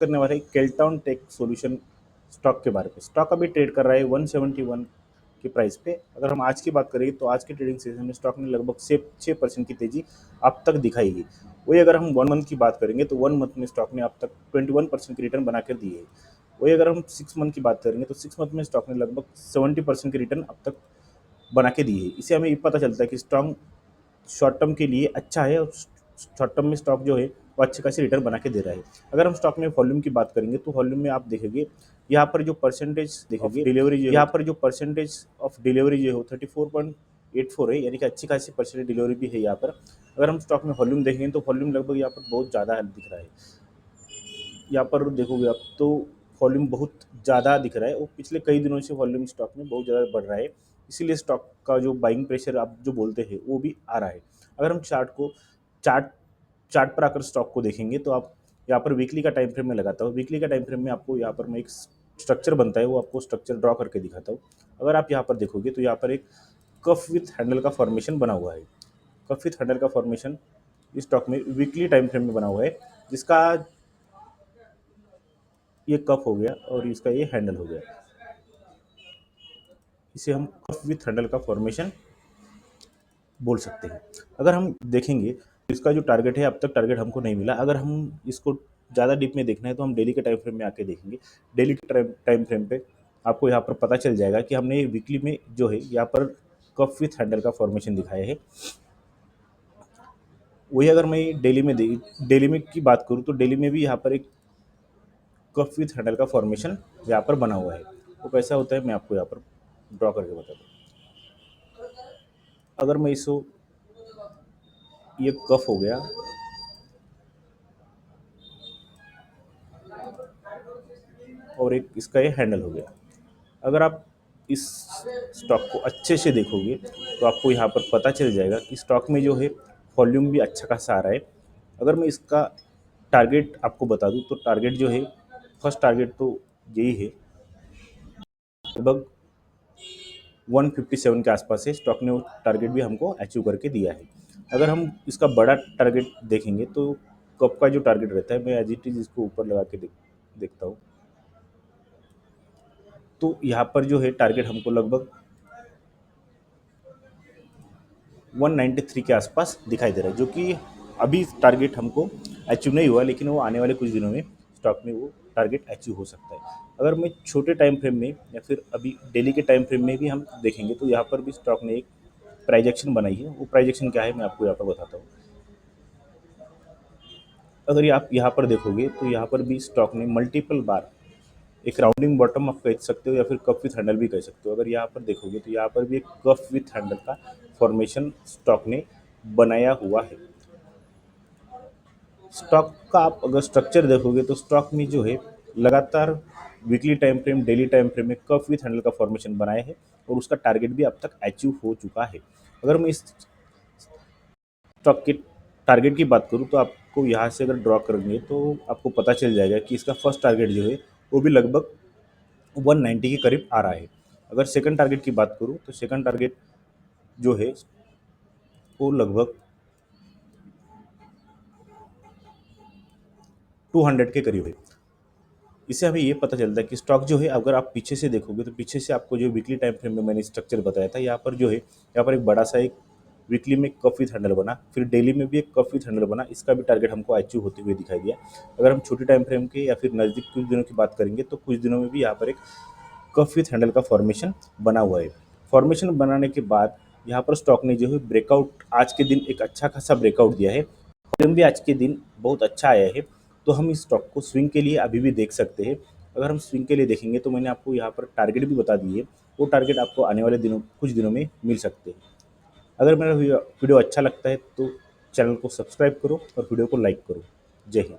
करने वाले केल्टाउन take solution stock के बारे में। स्टॉक अभी ट्रेड कर रहा है 171 की प्राइस पे। अगर हम आज की बात करें तो आज के ट्रेडिंग सेशन में स्टॉक ने लगभग 6% की तेजी अब तक दिखाई है। वही अगर हम 1 मंथ की बात करेंगे तो 1 मंथ में स्टॉक ने अब तक 21% की रिटर्न बना कर दी है। वही अगर हम 6 मंथ की बात करेंगे तो 6 मंथ में स्टॉक ने लगभग 70% की रिटर्न अब तक बना के दी है। इससे हमें ये पता चलता है कि स्टॉक शॉर्ट टर्म के लिए अच्छा है और शॉर्ट टर्म में स्टॉक जो है वो अच्छी खासी रिटर्न बना के दे रहा है। अगर हम स्टॉक में वॉल्यूम की बात करेंगे तो वॉल्यूम में आप देखेंगे यहाँ पर जो परसेंटेज देखेंगे डिलीवरी जो यहाँ पर जो परसेंटेज ऑफ डिलीवरी जो है 34.84 है, यानी कि अच्छी खासी परसेंटेज डिलीवरी भी है यहाँ पर। अगर हम स्टॉक में वॉल्यूम देखेंगे तो वॉल्यूम लगभग यहाँ पर बहुत ज़्यादा दिख रहा है। यहाँ पर देखोगे आप तो वॉल्यूम बहुत ज़्यादा दिख रहा है और पिछले कई दिनों से वॉल्यूम स्टॉक में बहुत ज़्यादा बढ़ रहा है। इसीलिए स्टॉक का जो बाइंग प्रेशर आप जो बोलते हैं वो भी आ रहा है। अगर हम चार्ट चार्ट पर आकर स्टॉक को देखेंगे तो आप यहाँ पर वीकली का टाइम फ्रेम में लगाता हूँ। वीकली का टाइम फ्रेम में आपको यहाँ पर मैं एक स्ट्रक्चर बनता है वो आपको स्ट्रक्चर ड्रॉ करके दिखाता हूँ। अगर आप यहाँ पर देखोगे तो यहाँ पर एक कफ विथ हैंडल का फॉर्मेशन बना हुआ है। कफ विथ हैंडल का फॉर्मेशन इस स्टॉक में वीकली टाइम फ्रेम में बना हुआ है, जिसका ये कप हो गया और इसका ये हैंडल हो गया। इसे हम कप विथ हैंडल का फॉर्मेशन बोल सकते हैं। अगर हम देखेंगे तो इसका जो टारगेट है अब तक टारगेट हमको नहीं मिला। अगर हम इसको ज़्यादा डीप में देखना है तो हम डेली के टाइम फ्रेम में आके देखेंगे। डेली के टाइम फ्रेम पे आपको यहाँ पर पता चल जाएगा कि हमने वीकली में जो है यहाँ पर कप विथ हैंडल का फॉर्मेशन दिखाया है। वही अगर मैं डेली में की बात करूँ तो डेली में भी यहाँ पर एक कप विथ हैंडल का फॉर्मेशन यहाँ पर बना हुआ है। वो कैसा होता है मैं आपको यहाँ पर ड्रॉ करके बता दूँ। अगर मैं इसको ये कफ हो गया और एक इसका ये हैंडल हो गया। अगर आप इस स्टॉक को अच्छे से देखोगे तो आपको यहाँ पर पता चल जाएगा कि स्टॉक में जो है वॉल्यूम भी अच्छा खासा आ रहा है। अगर मैं इसका टारगेट आपको बता दूँ तो टारगेट जो है फर्स्ट टारगेट तो यही है, लगभग 157 के आसपास है। स्टॉक ने वो टारगेट भी हमको अचीव करके दिया है। अगर हम इसका बड़ा टारगेट देखेंगे तो कप का जो टारगेट रहता है, मैं एज इट इज़ इसको ऊपर लगा के देखता हूँ तो यहाँ पर जो है टारगेट हमको लगभग 193 के आसपास दिखाई दे रहा है, जो कि अभी टारगेट हमको अचीव नहीं हुआ, लेकिन वो आने वाले कुछ दिनों में स्टॉक में वो टारगेट अचीव हो सकता है। अगर मैं छोटे टाइम फ्रेम में या फिर अभी डेली के टाइम फ्रेम में भी हम देखेंगे तो यहाँ पर भी स्टॉक ने एक प्राइस एक्शन बनाई है। वो प्राइस एक्शन क्या है मैं आपको यहाँ पर बताता हूँ। अगर ये आप यहाँ पर देखोगे तो यहाँ पर भी स्टॉक ने मल्टीपल बार एक राउंडिंग बॉटम आप कह सकते हो या फिर कप विथ हैंडल भी कह सकते हो। अगर यहाँ पर देखोगे तो यहाँ पर भी एक कप विथ हैंडल का फॉर्मेशन स्टॉक ने बनाया हुआ है। स्टॉक का आप अगर स्ट्रक्चर देखोगे तो स्टॉक में जो है लगातार weekly time frame daily time frame में कप विथ हैंडल का फॉर्मेशन बनाया है और उसका टारगेट भी अब तक अचीव हो चुका है। अगर मैं इस स्टॉक के टारगेट की बात करूँ तो आपको यहाँ से अगर ड्रॉ करेंगे तो आपको पता चल जाएगा कि इसका फर्स्ट टारगेट जो है वो भी लगभग 190 के करीब आ रहा है। अगर सेकंड टारगेट की बात करूँ तो सेकंड टारगेट जो है वो लगभग 200 के करीब है। इससे हमें ये पता चलता है कि स्टॉक जो है अगर आप पीछे से देखोगे तो पीछे से आपको जो वीकली टाइम फ्रेम में मैंने स्ट्रक्चर बताया था, यहाँ पर जो है यहाँ पर एक बड़ा सा एक वीकली में कप विथ हैंडल बना, फिर डेली में भी एक कप विथ हैंडल बना। इसका भी टारगेट हमको अचीव होते हुए दिखाई दिया। अगर हम छोटे टाइम फ्रेम के या फिर नज़दीक कुछ दिनों की बात करेंगे तो कुछ दिनों में भी यहाँ पर एक कफ विथ हैंडल का फॉर्मेशन बना हुआ है। फॉर्मेशन बनाने के बाद यहाँ पर स्टॉक ने जो है ब्रेकआउट आज के दिन एक अच्छा खासा ब्रेकआउट दिया है। वॉल्यूम भी आज के दिन बहुत अच्छा आया है, तो हम इस स्टॉक को स्विंग के लिए अभी भी देख सकते हैं। अगर हम स्विंग के लिए देखेंगे तो मैंने आपको यहाँ पर टारगेट भी बता दिए, वो टारगेट आपको आने वाले दिनों कुछ दिनों में मिल सकते हैं। अगर मेरा वीडियो अच्छा लगता है तो चैनल को सब्सक्राइब करो और वीडियो को लाइक करो। जय हिंद।